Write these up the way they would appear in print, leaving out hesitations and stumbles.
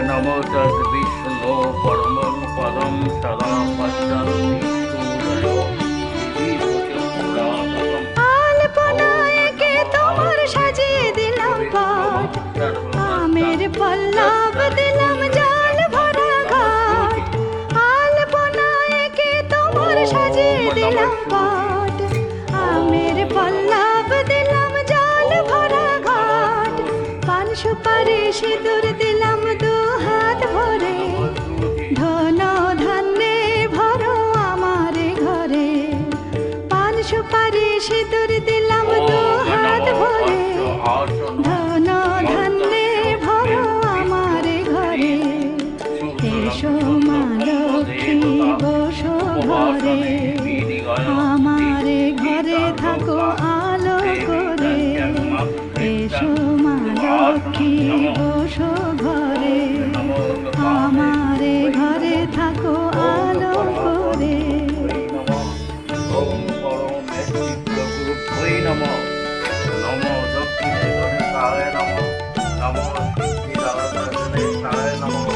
नमो तद्विष्णु परमं पदं सदा पश्यन्ति सूरयो विभूतिपुरातकम्। আলপনায় কে তোমার সাজিয়ে দিলাম পাট, আমের পল্লব দিলাম জল ভরা ঘাট। আলপনায় কে তোমার সাজিয়ে দিলাম পাট, আমের পল্লব দিলাম জল ভরা ঘাট। পান সুপারি সিঁদুর দিলাম দু হাত ভরে, ধন ধান্যে ভরো আমার ঘরে। পান সুপারি সিঁদুর দিলাম দু হাত ভরে, ধন ধান্যে ভরো আমার ঘরে। এসো মা লক্ষ্মী বসো ঘরে, আমার ঘরে থাকো আলো করে। এসো মা লক্ষ্মী বসো ঘরে, আমার ঘরে থাকো আলো করে। ओम परमेश्वराय नमः। नमो दक्षिणे गणेशाय नमः। नमो सिद्धिदाताय नमः।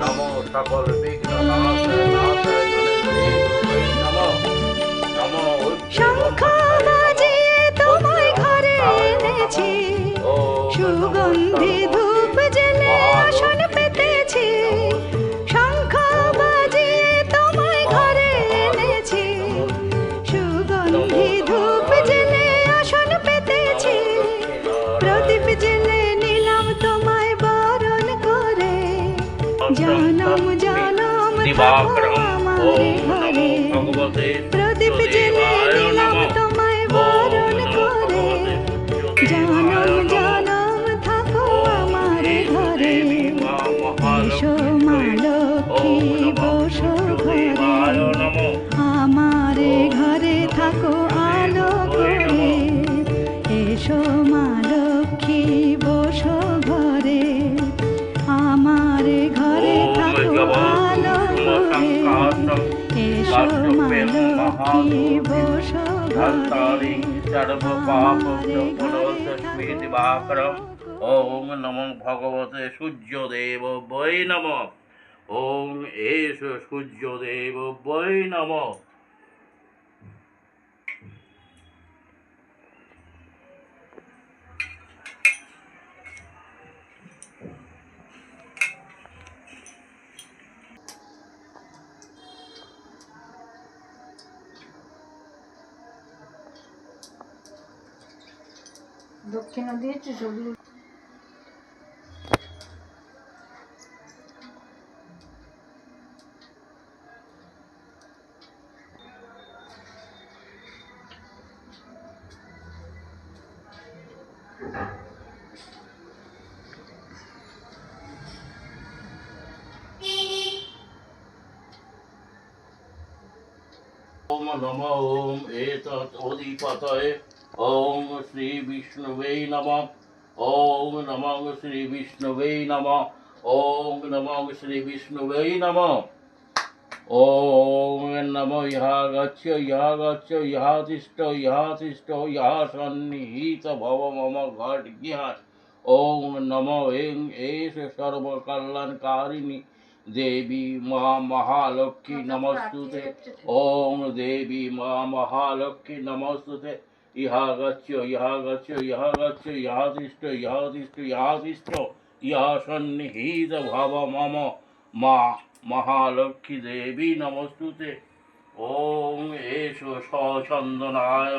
नमो सकल विघ्ननाशाय गणेशाय नमः। नमो শঙ্খ বাজিয়ে তোমায় ঘরে এনেছি, সুগন্ধি ধূপ জেলে আসন পেতেছি। শঙ্খ বাজিয়ে তোমায় ঘরে এনেছি, সুগন্ধি ধূপ জেলে আসন পেতেছি। প্রদীপ জেলে নিলাম তোমায় বরণ করে, জনম জনম থাকো আমার ঘরে। প্রদীপ জেলে নিলাম তোমায় বরণ করে, জনম জনম থাকো আমার ঘরে। এসো মা লক্ষ্মী বসো ঘরে, আমার ঘরে থাকো আলো করে। এসো মা লক্ষ্মী বসো ঘরে, আমার ঘরে থাকো আলো করে। এসো মা লক্ষ্মী বসো ঘরে, ओम नमो भगवते सूर्यदेव वै नमः। ओम एष सूर्यदेव वै नमः। দক্ষিণা দিয়েছি শুধু। ओम नमो ओम एतत् अधिपतये। ओम श्री विष्णुवे नमः। ओम नमः श्री विष्णुवे नमः। ओम नमः श्री विष्णुवे नमः। ओम नमो यः गच्छ यः गच्छ यः तिष्ठ यः तिष्ठ यः सन्निहित भव मम घटः। ओम नमो ऐं एष सर्वकल्याणकारिणी देवी माँ महालक्ष्मी नमस्तुते। ओम देवी माँ महालक्ष्मी नमस्तुते। यः गच्छ यः गच्छ यः गच्छ यः तिष्ठ यः तिष्ठ यः तिष्ठ यः सन्निहित भव मम माँ महालक्ष्मी देवी नमस्तुते। ओम एषो सचन्दनाय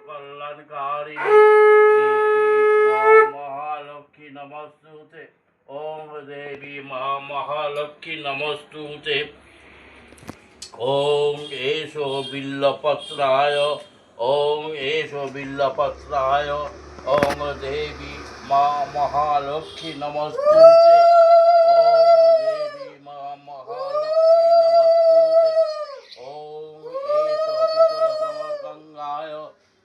कल्याणकारी महालक्ष्मी नमस्तुते। ओम देवी माँ महालक्ष्मी नमस्तुते। ओम एषो बिल्लपत्राय। ओम एषो बिल्लपत्राय। ओम देवी माँ महालक्ष्मी नमस्तुते। ओम देवी माँ महालक्ष्मी नमस्तुते। ओम एषो पितरसमगंगाय।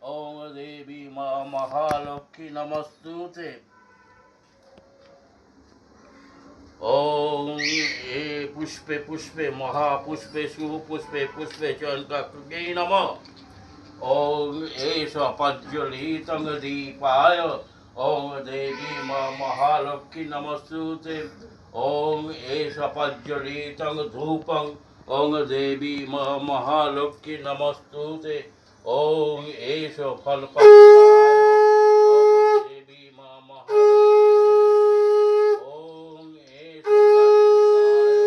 ओम देवी माँ महालक्ष्मी नमस्तुते। ओम ए पुष्पे पुष्पे महापुष्पे सुपुष्पे पुष्पे चंद्रकृते नमः। ओम एष प्रज्वलितं दीपाय। ओम देवी मां महालक्ष्मी नमस्तुते ओम एष पज्जलितं धूपं ओम देवी मां महालक्ष्मी नमस्तुते ओम एष फलपत्राय ओम देवी मां महालक्ष्मी ओम एष लक्ष्मीकाय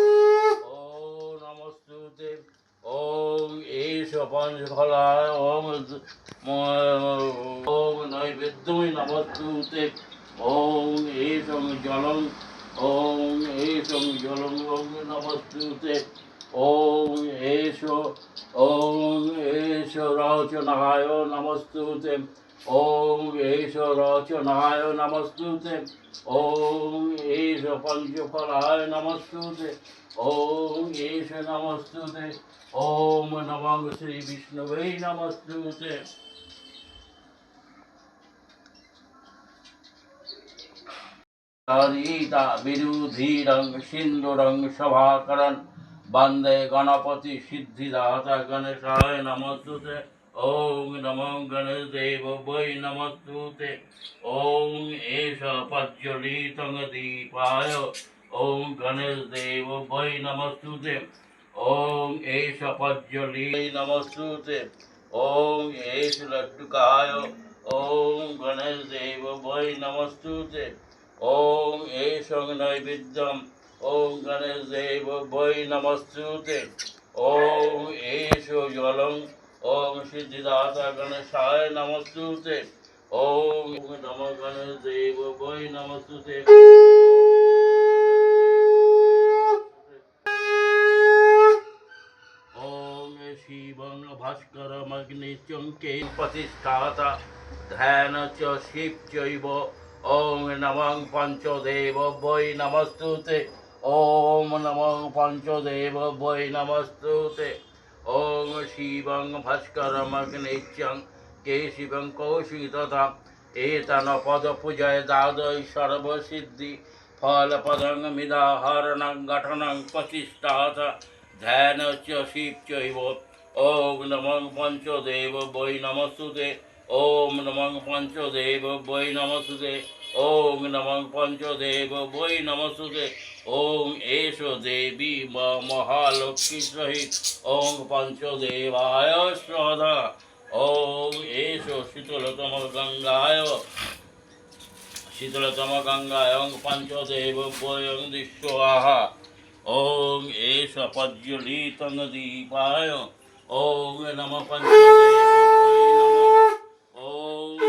ओम नमस्तुते ओम एष पंचफलाय ओम नैवेद्यमय नमस्तुते ओम एषं जलं ओम एषं जलं नमस्तुते ओम एष रोचनाय नमस्तुते ओम एष रोचनाय नमस्तुते ओम एष पंचफलाय नमस्तुते ओम एष नमस्तुते ओम नमः श्री विष्णवे नमस्तुते हरिता विरुधिरं सिन्दूरं शभाकरन् वन्दे गणपति सिद्धिदाता गणेशाय नमस्तुते ओम नमो गणेशदेव वै नमस्तुते ओम एष प्रज्वलितं दीपाय ओम गणेशदेव वै नमस्तुते ओम एष प्रज्वलितं नमस्तुते ओम एष लड्डुकाय ओम गणेशदेव वै नमस्तुते ओम एषं नैवेद्यम् ओम गणेशदेव वै नमस्तुते ओम एष जलं ओम सिद्धिदाता गणेशाय नमस्तुते ओम नमो गणेशदेव वै नमस्तुते ओम शिवं भास्करमग्निचं केन प्रतिष्ठाता ध्यान च शिव चैव ओम नमः पंचदेव वै नमस्तुते ओम नमः पंचदेव वै नमस्तुते ओम शिवं भास्करमग्निचं केशिवं कौशिकतथा एतन पदपूजय दादय सर्वसिद्धि फलपदं मिदाहरणं गठनं प्रतिष्ठात ध्यान च शिव चैव ओम नमः पंचदेव वै नमस्तुते ओम नमः पंचदेव वै नमस्तुते ओम नमः पंचदेव वै नमस्तुते ओम एष देवी महालक्ष्मी सहित ओम पंचदेवाय स्वाहा ओम एष शीतलतम गंगाय पंचदेव वयं दिश्वाहा ओम एष प्रज्वलितं दीपाय ओम नमः पंचदेव वै नमः ओम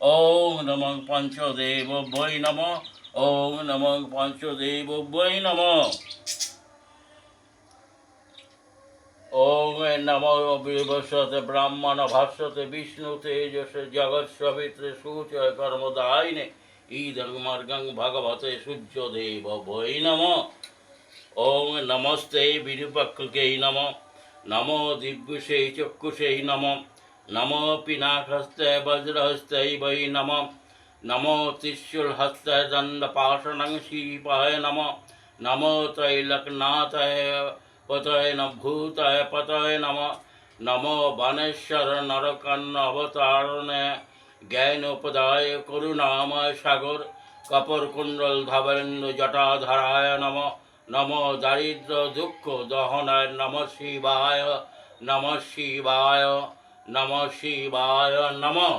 ओम नमः पंचदेव वै नमः ओम नमः पंचदेव वै नमः ओम नमो विभस्वते ब्राह्मण भास्वते विष्णु तेजस जगत सवित्रे सूचय कर्मदायिने ईदर्गमार्गं भगवते सूर्यदेव वै नमः ओम नमस्ते विरूपक्कै नमः नमो दिव्युषे चक्षुषे नमः नमो पिनाकहस्ते वज्रहस्ते वै नमः नमो त्रिशूलहस्ते दण्डपाशनं शिवाय नमः नमो त्रैलोक्यनाथाय पतये न भूताय पतये नमः नमो वनेश्वर नरकन्न अवतारणे ज्ञानोपदाय करुणामय सागर कपरकुंडल धवलेन्दु जटाधराय नमः नमो दारिद्र दुःख दहनाय नमः शिवाय नमः शिवाय नमः शिवाय नमः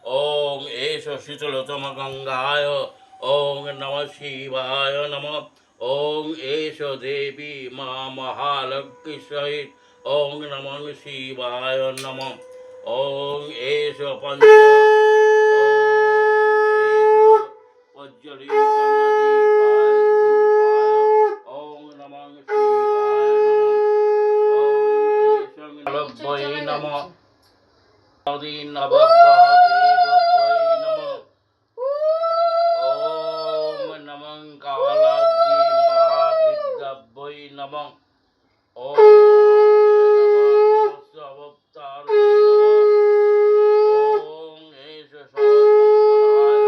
ओम एष शीतलतम गंगाय ओम नमः शिवाय नमः ओम एष देवी मां महालक्ष्मी सहित ओम नमः शिवाय नमः ओम एष पंच प्रज्वलितं दीपाय ओम नमः शिवाय नमः ओम एष वै नमः आदि नवग्रहदेव वै नमः ओम नमः कालाग्नि महाविद्या वै नमः ओम नमः अवतार वै नमः ओम एष सहस्रनारायण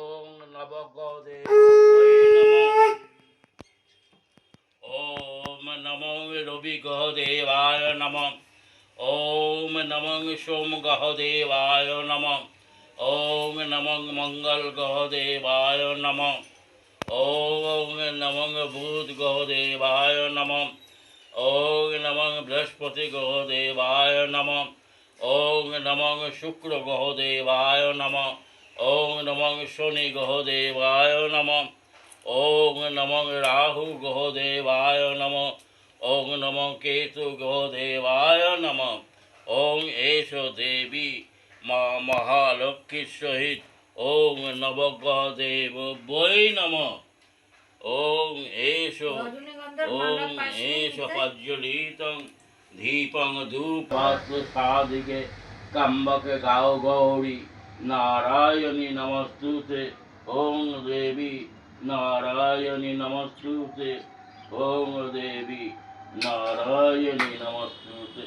ओम नवग्रहदेव वै नमः ओम नमो रवि गह देवाय नमः। ओम नमः सोम गह देवाय नमः। ओम नमः मंगल गह देवाय नमः। ओम नमः बुध गह देवाय नमः। ओम नमः बृहस्पति गह देवाय नमः। ओम नमः शुक्र गह देवाय नमः। ओम नमः शनि गह देवाय नमः। ओम नमः राहु गह देवाय नमः। ओम नमः केतु गह देवाय नमः। ओम एष देवी माँ महालक्ष्मी सहित ओम नवग्रह देव वै नमः। ओम एष রজনীগন্ধার মালা ओम পাশে एष দিতে। प्रज्वलितं दीपं धूपात्र साधिके कम्बक गाओ गौरी नारायणी नमस्तुते। ओम देवी नारायणी नमस्तुते। ओम देवी नारायणी नमस्तुते।